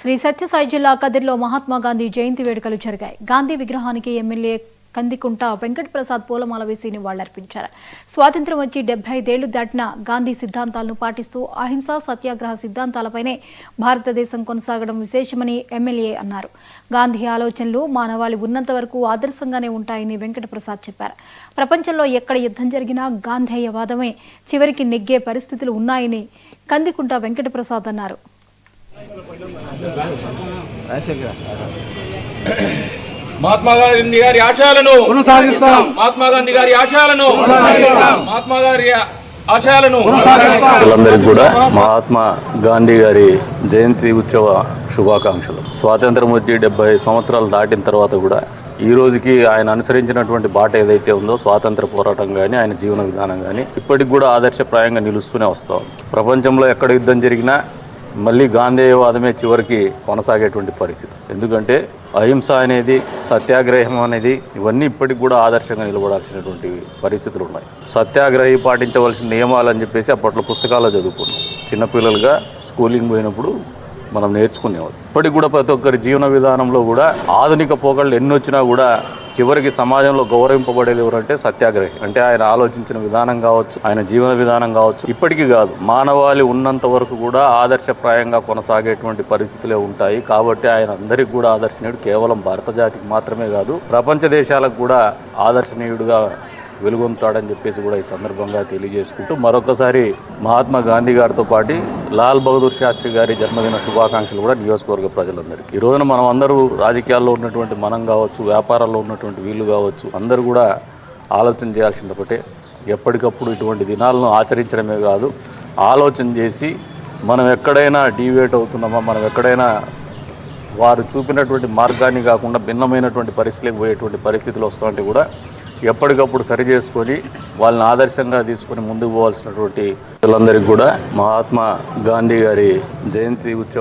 శ్రీ సత్యసాయి జిల్లా కదిర్లో మహాత్మా గాంధీ జయంతి వేడుకలు జరిగాయి. గాంధీ విగ్రహానికి ఎమ్మెల్యే కందికుంట వెంకట ప్రసాద్ పూలమాల వేసి నివాళులర్పించారు. స్వాతంత్ర్యం వచ్చి 75 ఏళ్లు దాటిన గాంధీ సిద్ధాంతాలను పాటిస్తూ అహింసా సత్యాగ్రహ సిద్ధాంతాలపైనే భారతదేశం కొనసాగడం విశేషమని ఎమ్మెల్యే అన్నారు. గాంధీ ఆలోచనలు మానవాళి ఉన్నంత వరకు ఆదర్శంగానే ఉంటాయని వెంకట ప్రసాద్ చెప్పారు. ప్రపంచంలో ఎక్కడ యుద్ధం జరిగినా గాంధేయవాదమే చివరికి నెగ్గే పరిస్థితులు ఉన్నాయని కందికుంట వెంకట ప్రసాద్ అన్నారు. మహాత్మా గాంధీ గారి ఆశయాలను కొనసాగిస్తాం. మహాత్మా గాంధీ గారి ఆశయాలను కొనసాగిస్తాం. మహాత్మా గారి ఆశయాలను అందరికీ కూడా మహాత్మా గాంధీ గారి జయంతి ఉత్సవ శుభాకాంక్షలు. స్వాతంత్రం వచ్చి 70 సంవత్సరాలు దాటిన తర్వాత కూడా ఈ రోజుకి ఆయన అనుసరించినటువంటి బాట ఏదైతే ఉందో స్వాతంత్ర పోరాటం కానీ ఆయన జీవన విధానం కానీ ఇప్పటికి కూడా ఆదర్శప్రాయంగా నిలుస్తూనే వస్తాం. ప్రపంచంలో ఎక్కడ యుద్ధం జరిగినా మళ్ళీ గాంధేయవాదమే చివరికి కొనసాగేటువంటి పరిస్థితి. ఎందుకంటే అహింస అనేది, సత్యాగ్రహం అనేది ఇవన్నీ ఇప్పటికి కూడా ఆదర్శంగా నిలబడాల్సినటువంటి పరిస్థితులు ఉన్నాయి. సత్యాగ్రహి పాటించవలసిన నియమాలు అని చెప్పేసి అప్పట్లో పుస్తకాల్లో చదువుకున్నాం. చిన్నపిల్లలుగా స్కూలింగ్ పోయినప్పుడు మనం నేర్చుకునేవాళ్ళు. ఇప్పటికి కూడా ప్రతి ఒక్కరి జీవన విధానంలో కూడా ఆధునిక పోకళ్ళు ఎన్ని వచ్చినా కూడా చివరికి సమాజంలో గౌరవింపబడేది ఎవరంటే సత్యాగ్రహి. అంటే ఆయన ఆలోచించిన విధానం కావచ్చు, ఆయన జీవన విధానం కావచ్చు, ఇప్పటికీ కాదు మానవాళి ఉన్నంత వరకు కూడా ఆదర్శప్రాయంగా కొనసాగేటువంటి పరిస్థితులే ఉంటాయి. కాబట్టి ఆయన అందరికీ కూడా ఆదర్శనీయుడు. కేవలం భారత జాతికి మాత్రమే కాదు ప్రపంచ దేశాలకు కూడా ఆదర్శనీయుడుగా వెలుగొందుతాడని చెప్పేసి కూడా ఈ సందర్భంగా తెలియజేసుకుంటూ మరొకసారి మహాత్మా గాంధీ గారితో పాటు లాల్ బహదూర్ శాస్త్రి గారి జన్మదిన శుభాకాంక్షలు కూడా నియోజకవర్గ ప్రజలందరికీ. ఈ రోజున మనం అందరూ రాజకీయాల్లో ఉన్నటువంటి మనం కావచ్చు, వ్యాపారాల్లో ఉన్నటువంటి వీళ్ళు కావచ్చు, అందరూ కూడా ఆలోచన చేయాల్సింది ఒకటే, ఎప్పటికప్పుడు ఇటువంటి దినాలను ఆచరించడమే కాదు ఆలోచన చేసి మనం ఎక్కడైనా డీవియేట్ అవుతున్నామా, మనం ఎక్కడైనా వారు చూపినటువంటి మార్గాన్ని కాకుండా భిన్నమైనటువంటి పరిస్థితులకు పోయేటువంటి పరిస్థితులు వస్తుంటే కూడా ఎప్పటికప్పుడు సరి చేసుకొని వాళ్ళని ఆదర్శంగా తీసుకొని ముందుకు పోవాల్సినటువంటి పిల్లలందరికీ కూడా మహాత్మా గాంధీ గారి జయంతి ఉత్సవం